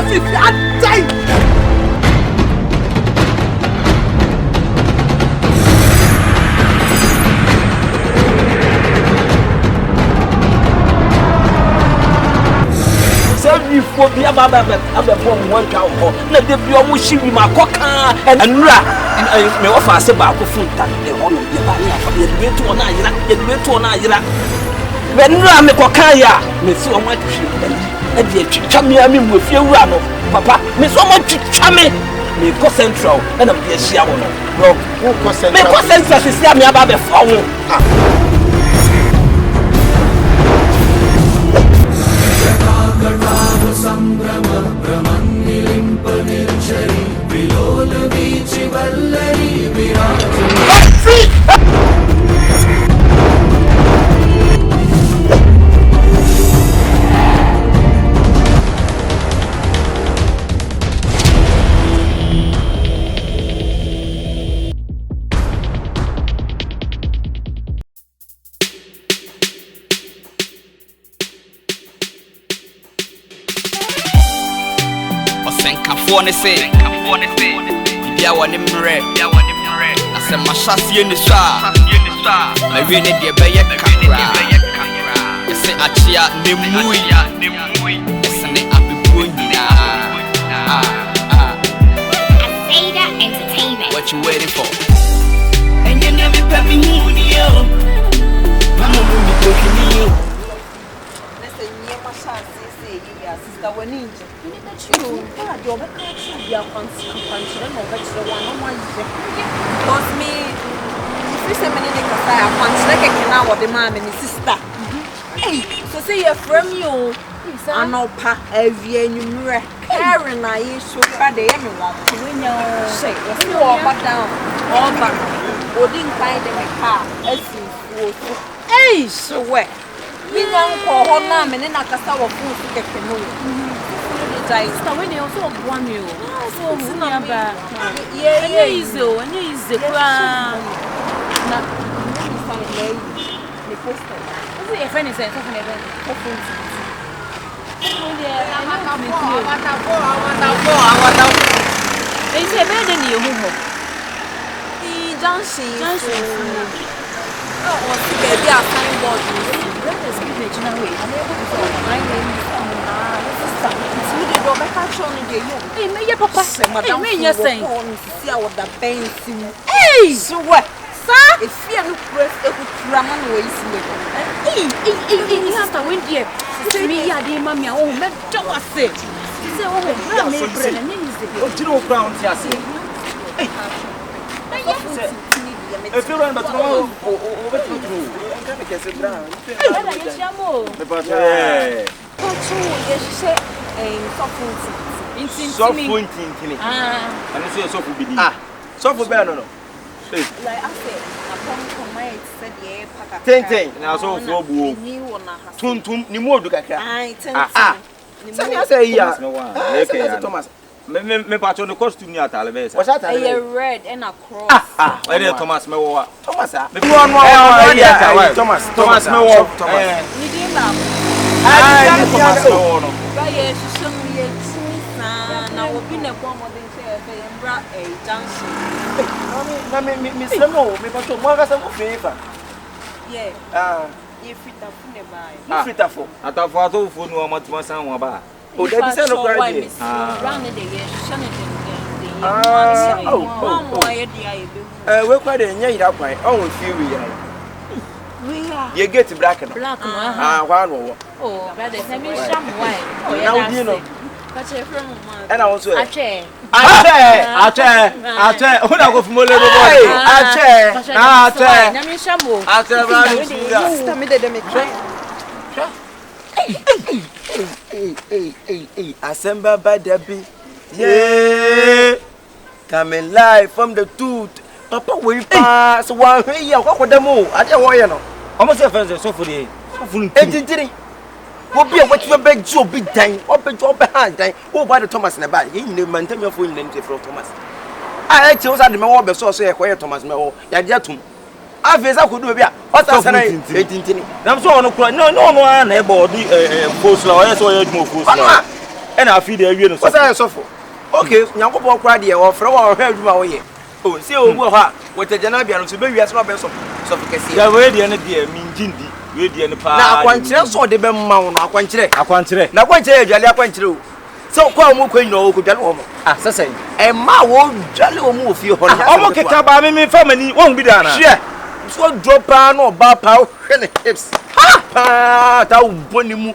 fi adai. Every phobia baba abefo mo ntwa ho na de bi omo hiri makoka enura me ofa se ba ko funta e hono de ba ni afa ye de to na ayira enura me koka ya me si omo atwi e de atwa me ami mo fie wura no papa me so omo twitwa me ko central na me de hia wo no bro me ko central se sia me aba befo wo Sambrama Brahmannilim Panirchari Vilol Vichi Vallari Virati Wanna say, Bia one in red, I said, my chassis in the star. I really need your bay. I say, Achia, Nimui, isn't it? I'll be going A.K.A Entertainment. What you waiting for? And you never pay me money, Mama will be talking to you. Listen, you must say, sister, when ninja. You are your vacation. You are considering no vegetable one. Because me, if you say, I consider a the mom and his sister. Hey, so say you're from you. I know, pa, every number. Karen, I used to try the anyone. Say, you all back down, all back. Or didn't find them a car. As you hey, so wet. We don't call her name and then I can start with food to get to know. Sister, when they also want you. So, yeah, easy. And easy. If anything, hey, so what? Sir, if you look press, it would raman away. After when dear, me, I did mammy, oh, met Thomas. Oh, you know, Brown, if you run but tomorrow, over to you. I'm going to get Brown. Ntintinni. And it's your soft bidi. Soft bear no. Like I said, upon my said, yeah, pack. Ten. Now so for bu. Tum ni mo do kakra. Say I say here. Okay, Thomas. Me patch on the costume ni atale be say. Was that a red and a cross? Where Thomas me wo. Thomas ah. Me one Thomas me wo. Ni dey ba. Thomas me wo no. Ba ye so me na obi na kwa modern say e mbra junction. Na me say no, me patch mo ga say mo favor. Yeah. You fit up ne ba. You fit up for. Atafo ato fo nu o matuma san wo ba. O dey say no cry dey. Round the day, shine it. We quite a year up my own theory. We are. You get black and black. One. Oh, brother, let me some white. Now you know. And I also Ache. Who now go from Mole? Ache. Let me shamu. Hey, assemble by Debbie. Yeah. Coming live from the tooth. Papa, we pass 1 year. What with the move? I don't want you know. Almost a friend, so for the Ntintinni. What be a what you beg Joe big time? Open your behind time. Oh, by the Thomas in the bag. You maintain your phone name from Thomas. I chose at the more so say, quiet Thomas Mel. Yajatum. I face I could do it. What's up, Ntintinni? I'm so no, neighbor, post law, so you move. and I feed the area. What's that, Osofo? Okay, Nyankopon kra de o frɛ wo hwɛ adwuma wo ye. Oh, see owu ha, what the Janabia no so be wiase no be so kɛse. Ya we de ne de minjindi, we de ne pa. Na akwankyerɛ so de be mma wo no akwankyerɛ. Na akwankyerɛ adwale akwankyerɛ o. So kwa mu kwa nyina wo ko dwale wo mo. Ah, sɛsɛn. E ma wo dwale wo mu ofie hɔ no. Omo keka ba me family, won bi da na. Hwɛ. So drop no ba pa hwɛ ne hips. Ha! Pa ta wo boni mu.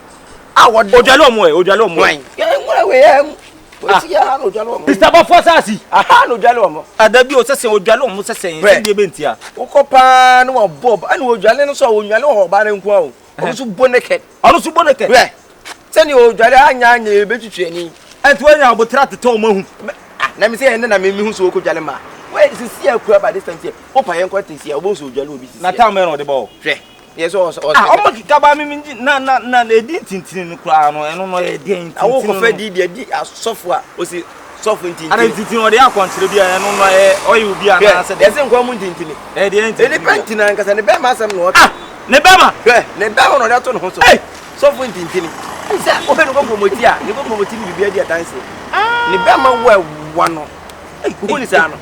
Ah, wo dwale wo mo e, dwale wo mo. Ya ngora we ya. Otia no dwale wo mo. Mr. Bafosasi. Aha no dwale wo mo. Adabi o sɛsɛn o dwale wo mo sɛsɛn, se de be ntia. Wo ko pa no wo bob, ani wo dwale no so wo nwale wo ba ne nko a o. Ono so boneket. Hwɛ. Sani o dwale anya e betwitwe ani. Enti wanya abotra teto mo hu. Na me say na me hu so ko dwale ma. Where is see akura by this time here? Opa yen kwata see obo so dwale obi see. Na time no de ball. Hwɛ. Yes o. Omo kika ba me na edi Ntintinni no kura no eno no e di Ntintinni. Awo ko fa di Asofo a o si Sofo Ntintinni. Ara Ntintinni o de akwankyere bia eno no e oyi obi ana se de. Yes nkwa mu Ntintinni. E de Ntintinni. Eni pantina nkasa ne be ma asem no. Ne be ma. Hwɛ, ne be no de to no ho so. Sofo Ntintinni. Isa o be no ko promote a, ne ko promote ni bibia di atanse. Ne be ma wo wa no. Kuni sana.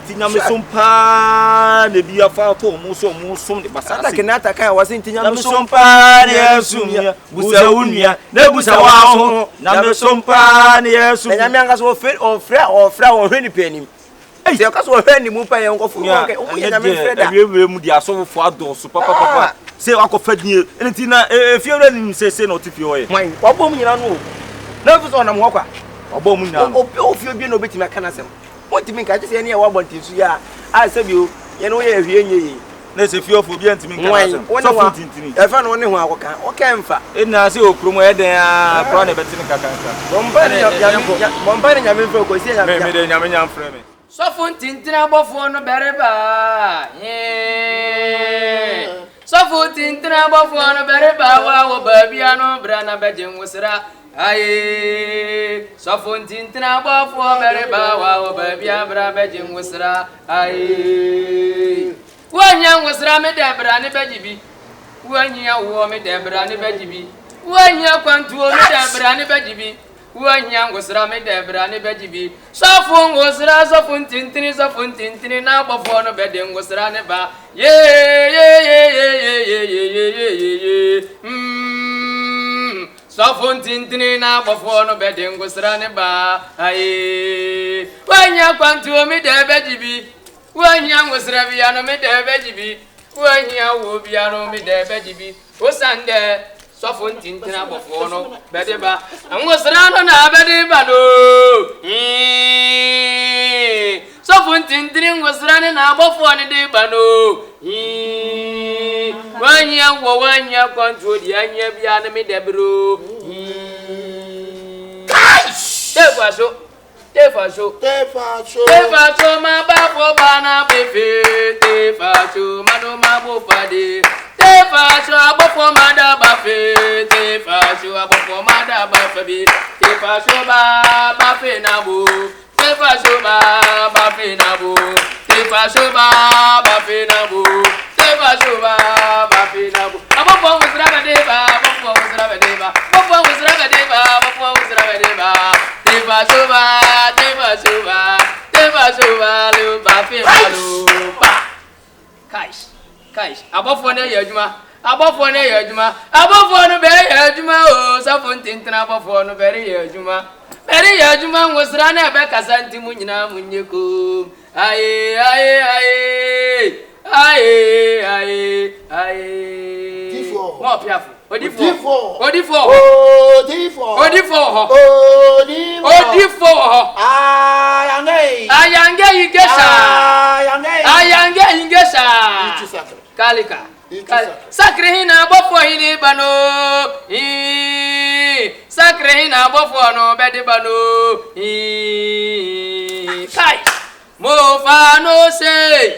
Tinya me sompa ne bia fa to mo so de basa. Ata kenata kai wasi tinya me sompa ne asumia. Busa unua, na busa wa ho. Na me sompa ne asumia. Enya me anga so ofra o hwe ni panim. Se ka so hwe ni mu pa ye nko fu nke. O nya me freda. Ewe mu di asofo adoso papa. Se akofa die. Enti na efiewra ni se na otifie ho ye. Mwan, wabom nyina no. Na fu so na mo kwa. Wabom nyina. Ofie bi na obetimi aka na sem. Wonti min ka je se ne ya wabonti su ya. A se bi o, ye no ye hwie nye. Na se fiofo bi antimi nka na sem. So fu Ntintinni. E fa no ne ho akoka. O ka mfa. Ena se okromo eden a pro na betini kaka nka. Bomba ne nyame mfa ko si nyame. Me de nyame nyamfre me. Sofo Ntintinni abofo no bereba. Sofo Ntintinni abofo no bereba wa wo babia no bra na bejen wosra. Aye, Sofo Ntintinni abofo bereba wa wo babia bra bejen wosra. Aye, wanya wosra me de bra ne bejibi. Wanya wo me de bra ne bejibi. Wanya kwantuo me de bra ne bejibi. Wanya wosra me de bra ne bejibi. Sofo wosra Sofo Ntintinni na abofo no beden wosra ne ba. Ye. Sofo Ntintinni na abofo no beden wosra ne ba. Aye. Wanya kwantuo me de bejibi. Wanya wosra bia no me de bejibi. Wanya wo bia no me de bejibi. Osande Sofo Ntintinni abofo no bedeba. Wosra no na bedeba no. Sofo Ntintinni wosra ne na abofo ne de ba no. Wanya kwantuo di anya bia no me de bro. Tefa show ma ba fo bana befe. Tefa show ma no ma bo pade. Tefa show abofo ma da ba fe. Tefa show abofo ma da ba fe bi. Tefa show ba fe na bo. Tefa show ba fe na bo. Tefa show ba fe na bo. Tefa show ba fe na bo. Abofo wusra ba deba. Abofo wusra ba deba. Abofo wusra ba deba. Abofo wusra ba deba. Tefa show ba lo ba fe ma lo ba. Kaish. Abofo ne yadwuma. Abofo ne yadwuma. Abofo no be yadwuma o. Sofo Ntintinni abofo no be yadwuma. Beri yadwuma wosra na be kasanti mu nyina munyeko. Aye. Mo piafo. Odifo. Ayange ingesha. Kalika. Sakre hina bofo hini bano. Sakre hina bofo no bedi bano. Kai. Mo fa no se.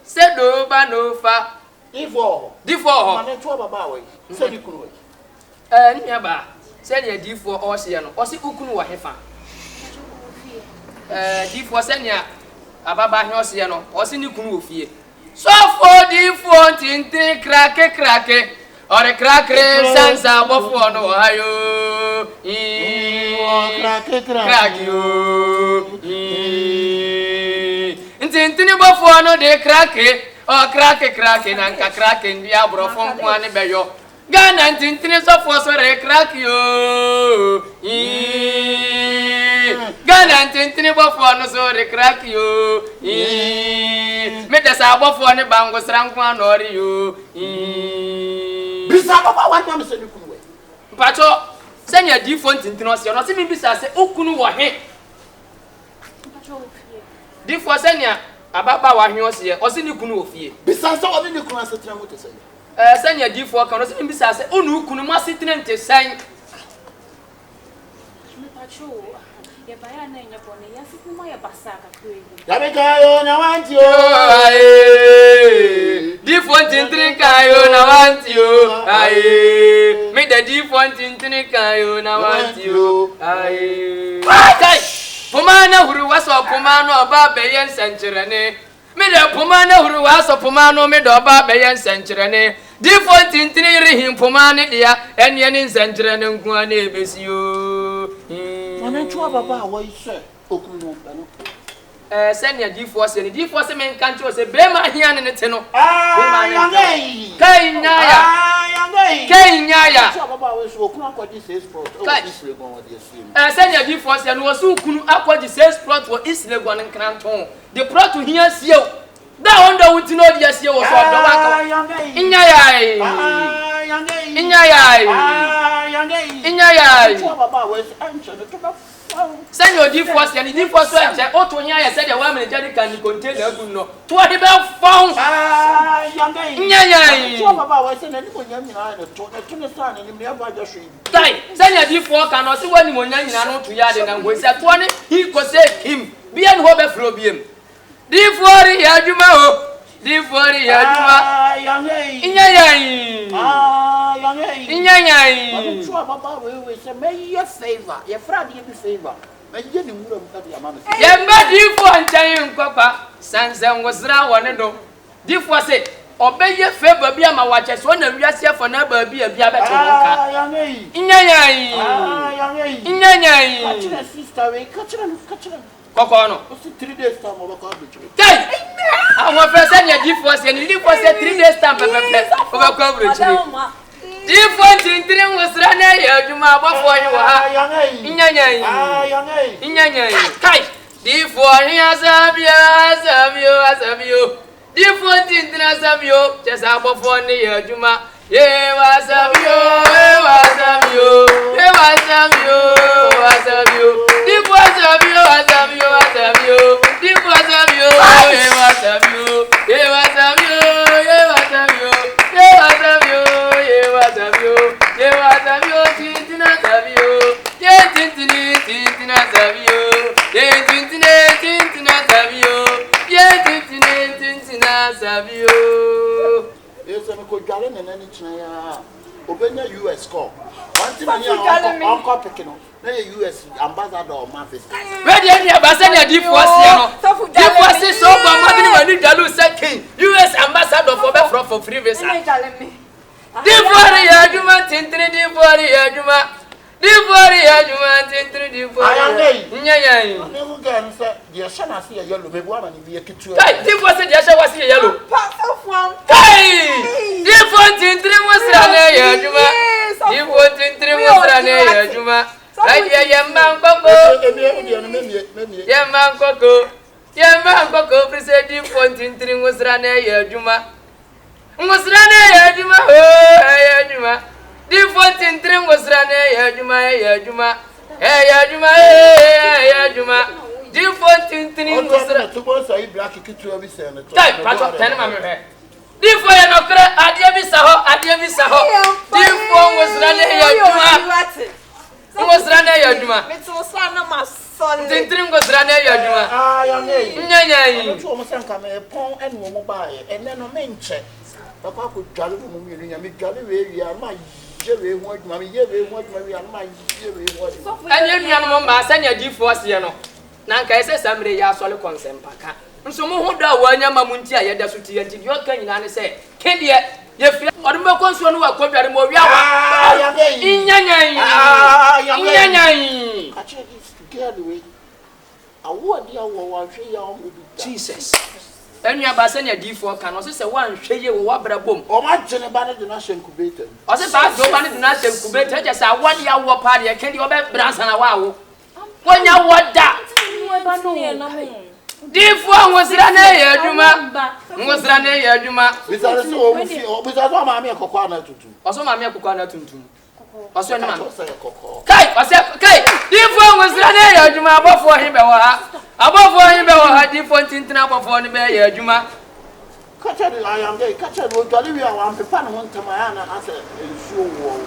Sedo bano fa. Difo. Mane to baba we. Se di kunu we. Ni aba. Se dia difo o se no. O se ukunu wa hefa. Difo se nya ababa he o se no. O se ni kunu ofie. Sofo difo Ntintinni krake. Ore krakre sansa bofo no ayo. Crack you. Ntintinni bofo no de crack oh crack and cracking the abro from one beyo. Ghana Ntintinni so for so re crack you. Ghana Ntintinni bofo no so re crack you. Me the sa bofo ne bango srankwa no ori you. Bisa papa what am say kunwe. Pacho senya di phone Ntintinni o se no se me bisa se okunu wo he. Di fo senya ababa wa hwe o se o se ni kunu ofie. Bisa so obi ni kunu asetra mo te say. Senya di fo kan o se me bisa se onu kunu mo asetra nte san. Pacho ya baya na nya bone ya siku mo ya basaka kweli. Ya be kayo na wanti o. Di fo Ntintinni kayo na wanti o. Aye. Me da di fo Ntintinni kayo na wanti o. Aye. Kai. Pomana huru waso pomano oba beyen senchirene. Me de pomana huru waso pomano me do oba beyen senchirene. Di fo Ntintinni rihim pomane dia ene ne senchirene nku ana ebesio. Mana chua baba wo ise okunu no. Senya di fo se me nkancho se be ma hia ne te no. Yangai. Kai nyaya. Yangai. Kai nyaya. Chua baba wo so okunu akodi 6 sport. O isle gon wo de sim. Senya di fo se no wo su kunu akodi 6 plot wo isle gon nkranton. The plot hia siew. Da wonder wuti no dia siew wo so do waka. Nyaya. Yangai. Nyaya. Yangai. Nyaya. Chua baba wo so ancho no to ba. Send your D force and D force and Otto Nya said the woman can contain a good no. To what about found? Yangai. Chua baba wo so na ni ko nyam na to na to na sa na ni me aba ja hwe. Dai, send your D force can no see when you nya nyina no to yard na go say to ne he go say him. Be an ho be flow biem. D force ya djuma o. D force ya djuma. Yangai. Nyanyai. Yangai. Nyanyai. Chua baba we say me ye favor. Ye fra de be favor. Me ye ni wura mka de amana. Ye mba D force nchan nkokpa. Sansan wosra wone do. D force say obeye favor bi ama wache so na wiase afọ na ba bi abia beto nka. Yangai. Nyanyai. Yangai. Nyanyai. Kachira sister we kachira. Koko no. O 3 days time o ba ka be chire. Kai! Àwọn person ya di force and di force 3 days time pepe. O ba ko abro chire. Di force Ntintinni ngosra na ya adwuma abofo yi wa ha. Nyanyai. Yangai. Nyanyai. Kai! Di force ya sabio. Di force Ntintinni asabio. Chesa abofo ni ya adwuma. Ye wa sabio. Di force sabio. Yes, I'm going to Obenya US call. One thing I uncle picking up. Na US ambassador of Memphis. Where the ambassador di force no. Di force so gba madini mani dalu second. US ambassador for free visa. Di force ya juma Ntintinni di force ya juma. Di force ya juma Ntintinni di force. Nyanyai. Ne go gan say the shana see yellow me bo amani bi ekitu. Kai di force di asha wasi yellow. Kai! Di force Ntintinni musra na ya juma. Di force Ntintinni musra na ya juma. Ay yamba nkoko presedi Ntintinni ngosra na ya adwuma oh ya adwuma di Ntintinni ngosra na ya adwuma ya adwuma di Ntintinni ngosra to bo say black kitu abi say na to kai pato tani ma me di ya no kra ade bi sa ho di ngosra na ya adwuma ngosra na ya adwuma Ntintinni ngosra na ya adwuma nyanyai to mo san ka me pon enu mo ba ye ene no me nche papa ko dwale mo mi enu nya me dwale we wi ama je we ho adwuma me ye we ho adwuma wi ama je we ho adwuma anya nua no ma sanya di force ye no na nka ese samre ya sole konsempa ka nso mo ho da wa nya ma munti a ye da so ti ye nti yo ka nyina ne se ke de Ye fi odumbe konso no wa kodware mo wi awa. Inyanyan. Inyanyan. Catch this girl way. Award dia wo hwe ya o bi. Jesus. Enu abase na D4 kan o se wan hwe ye wo wabra bom. O ma gene ba ne de na incubator. O se ba do ba ne de na incubator je se award ya wo pa de ke de o be bransa na wa wo. Wonya woda. D4 ngosira na ye adwuma. Ngosira na ye adwuma. Bisa se o mu fi o bisa so ma me kokwa na tutu. O so ma me kokwa na tuntum. O so ni ma. Kai, o se kai. D4 ngosira na ye adwuma abofo hin be wo ha. Abofo hin be wo ha D4 Ntintinni abofo ni be ye adwuma. Kacha de ayamge, kacha do dwale wi awan pepa na ho ntama ya na ase ensuo wo.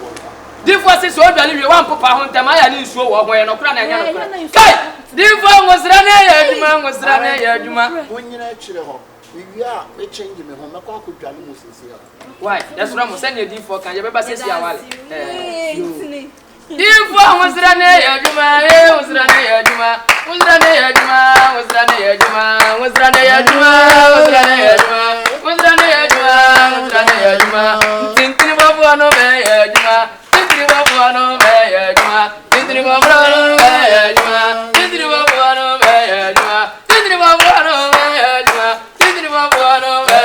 D4 se so dwale wi wan popa ho ntama ya ni nsuo wo ho ye no kura na nya no kura. Kai, D4 ngosira na ye adwuma, ngosira na ye adwuma. Wonyina chire ho. Wi a me change me ho mekwa akudwale mo sisi ya. Why? That's what I'm saying. D4 kan ye beba sesi awale. D4 ngosira na ye adwuma, ngosira na ye adwuma. Ngosira na ye adwuma, ngosira na ye adwuma, ngosira na ye adwuma, ngosira na ye adwuma. Ngosira na ye adwuma, ngosira na ye adwuma. Ntintinni babu ano be ye adwuma. Ntintinni babu ano be ye adwuma. Ntintinni babu ano be ye adwuma. Ntintinni babu ano be ye adwuma. Ntintinni babu ano be ye adwuma. Ntintinni babu ano be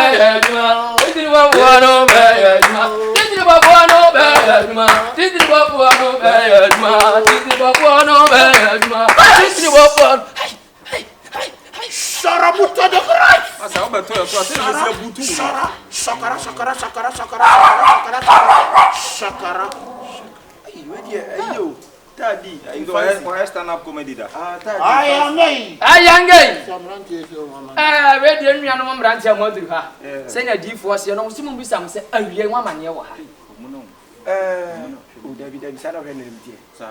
ye adwuma. Ntintinni babu ano be ye adwuma. Ntintinni babu ano be ye adwuma. Ntintinni babu ano be ye adwuma. Ntintinni babu ano be ye adwuma. Ntintinni babu ano be ye adwuma. Ntintinni babu ano. Shara buto de Christ. Asa obeto yo so ase na butu. Shakara. Ayo. Tadi, I stand up comedy da. Ayangay. We dey nua no mbrante amodru ha. Senya D4 se no simu bisa am se awie nwa mane wo ha. O David sada hwe na mtie. Sa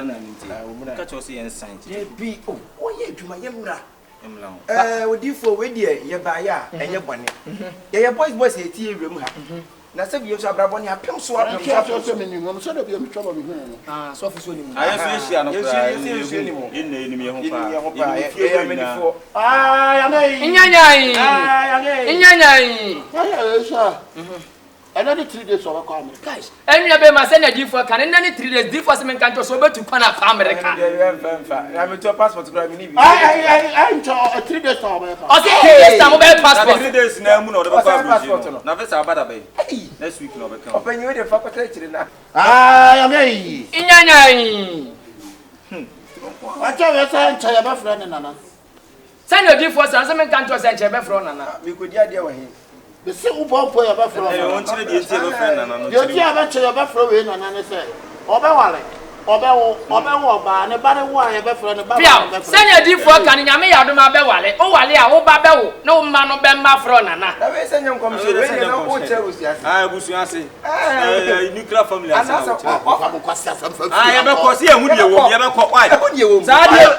na mtie. Ka cho se yen science. Ye bi o ye adwuma ye mra. O D4 we dey ye ba ya enye bone. Ye boys e tie ewrem ha. Na se bi so abrabo ne apem so apem so me ngom so da bi me trouble me hu. So fi so ni mu. Ayo so ehia no pra. Ye ni mu. Ye na enim ye ho pa. Ye me ni fo. Ya nei. Inyanyai. Ya nei. Inyanyai. Ya sha. Another 3 days over come. Guys, enya be ma senya D4 kan na ni 3 days D4 se men kan to so betu kwana fa America. Ya me to passport kra me ni bi. I 3 days over. O se 3 days time be passport. 3 days na mu na de ba passport. Na visa abada be. Next week no be come. Open we dey fa kwata chire na. Ya nei. Inyanyai. Acha we say ncha ya ba friend nana. Senya D4 se men kan to se nche be fro nana. Me ko dia dia wa he. The say ubompo ya ba friend. Eh, won chire die tie be friend nana no. Yo tie ba che ya ba friend we nana ne say. Obewale. Obewo ba ne ba ne wo ya ba friend ba. Pia, senya D4 kan nyame ya do ma be wale. O wale a wo ba be wo. Na wo ma no be ma fro nana. Na we senya nkom so we na o che usiase. Ah, busu ase. Nuclear family ase. Ah, ya be ko se ehu die wo, ya be ko why. Ehu die wo. Sa die.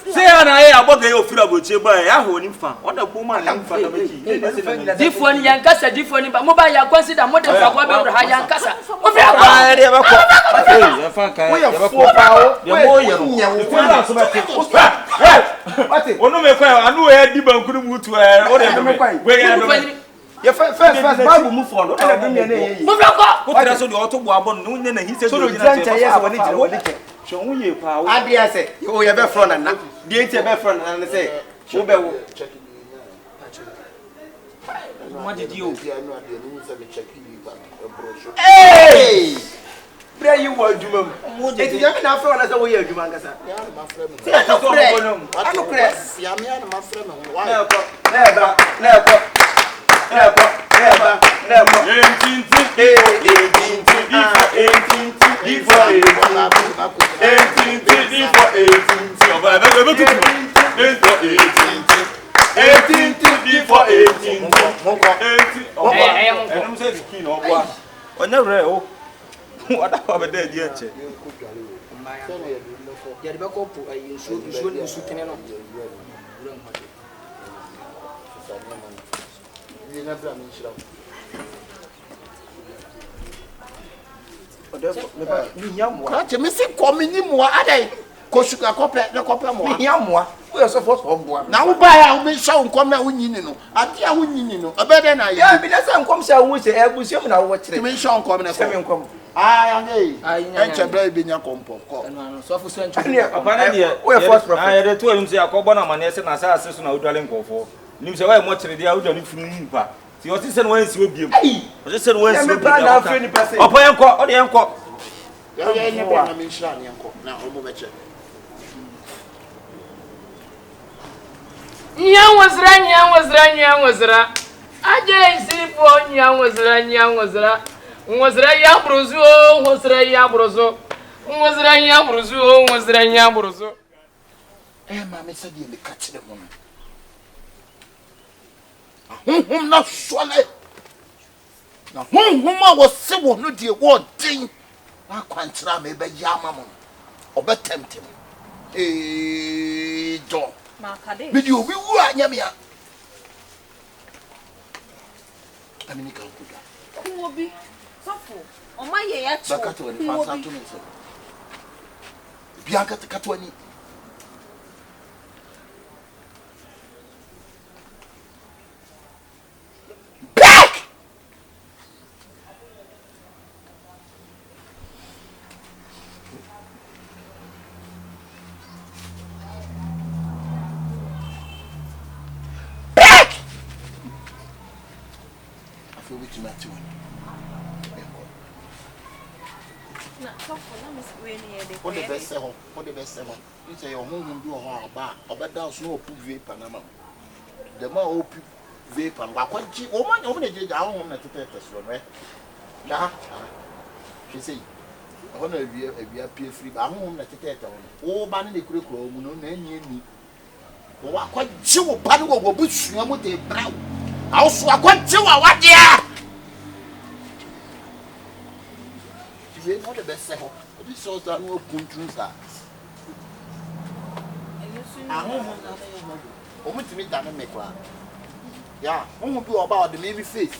Se ana ye aboga ye ofira boche ba ya ho ni mfa. Oda ko ma na mfa na beki. D4 ni yankasa D4 ni ba mo ba ya consider mo de fa kwa be ha yankasa. O fi akwa. Ah, ya be ko. Ya fa kan. We ya fo pa o. Ya mo ye no. Kwa so ba te. Ate. Onu me kwa anu e di bankuru mutu e. O de me kwa. We ya do. Ye first Bible mu fo no. Na dem ye na ye. Mo fi akwa. Ko tira so de oto bo abon no ne na hise So do janta ye a woni jira woni ke. So wo ye pa wo. Ade ase. O ye be fro na na. Die ntie be fro na na say. Wo be wo. Mo didi o. Hey! Bra you wa adwuma mu. Eti ya me na afro na say wo ye adwuma ngasa. Ya no kre. Ano kre. Ya me na ma frɛ me ho. Why? Na ko. Me si komi ni mo adai. Ko sugar kope, na kope mo. Ya moa. We are so forced for one. Now buy we show come na wunyini no. Ade a wunyini no. Obede na ya. Yeah, be na say come say wo say e busia me na wo kire. Me show come na say me come. Ah, enche bra be nya kompo ko. No, so for so enche. Papa na dia. We are forced prophet. Ah, ya de to nim say akọbọ na mane se na sa ase so na odwale nkofo. Nim say why mo kire dia odwale funu nipa. Ti o ti se no wan si obiem. O ti se no wan si obiem. Na afre ni pese. Opo yenko, o de yenko. Ya nya be na me nshira ne yenko. Na omo be che. Nyangwazra. Aje isipo nyangwazra. Ngwazra ya bruzu, ngwazra ya bruzu. Ma me se di me kachire mo. Hum na swale. Na hum a wo se wo no die wo din. Na kwantira me be yama mo. Obetemtem. Jo. Makade. Video bi wu anya me ya. Amini ka kuda. Kuobi. Sofo. Oma ye ya cho. Baka to ni fasa to me so. Bianca to ni. Back. Which matter na sofo na me we ni e de ko the best say you say your home do ho aba obeda so opu vape na the ma opu vape and wakwaji o ma na jeje ahom na tete so no ya she say o na awia pie free ba ahom na tete o ba ne kure o mu no na ani o wakwaji wo ba ne wo busua mu de bra also wakwaji wa wadia you know the best say this shows that no controls are o mu timi da na me kwa ya won bi about the baby face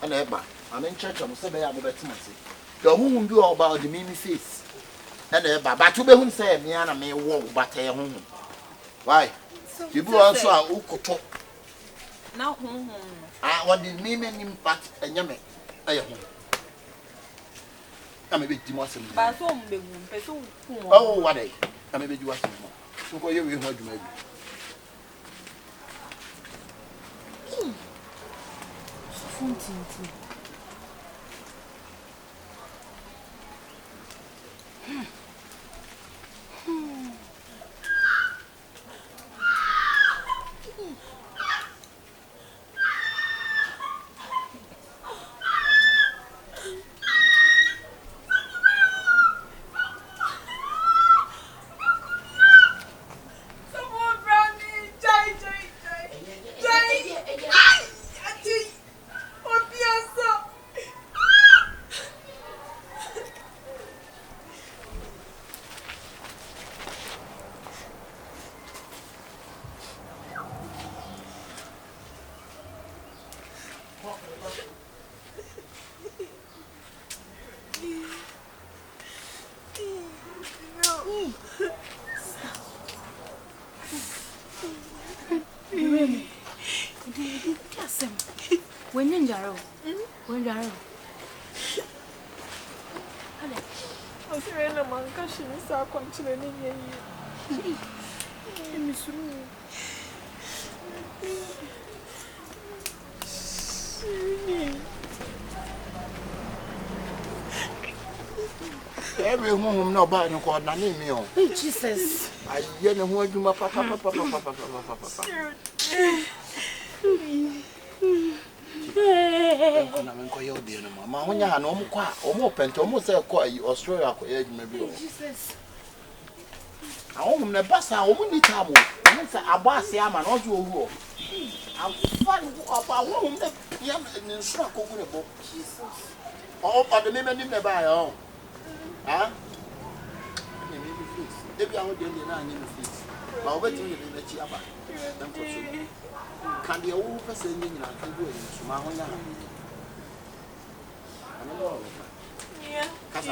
ana eba ana church am say be ya mo betima say the won bi about the baby face ana eba ba to be hun say me ana me wo bata ye hun why you bi wan so a ukoto na hun what the meme impact enyame aye hun I'm be dimosem ba so mbe gu mpe so ku mo oh what dey I'm be diwasem mo so ko ye we hu aduma bi Ntintinni every home no ba no ko na me o Jesus aye ne ho aduma papa na men ko ye odi no ma honya ha no mo kwa o mo pento o mo se ko Australia ko ye aduma bi o Jesus ahom na basa o mo ni tamo mo se abase ama no zo owu o amfa no oba ahom na ya ne nso akogu ne bo Jesus o de me nim ne ba ya o ah ne me bi face debi aho de na anya me face ba o beti ne na chi aba dan ko so kan de o pese ne nyina kan do yin so ma ho nya ha ana no yeah kasa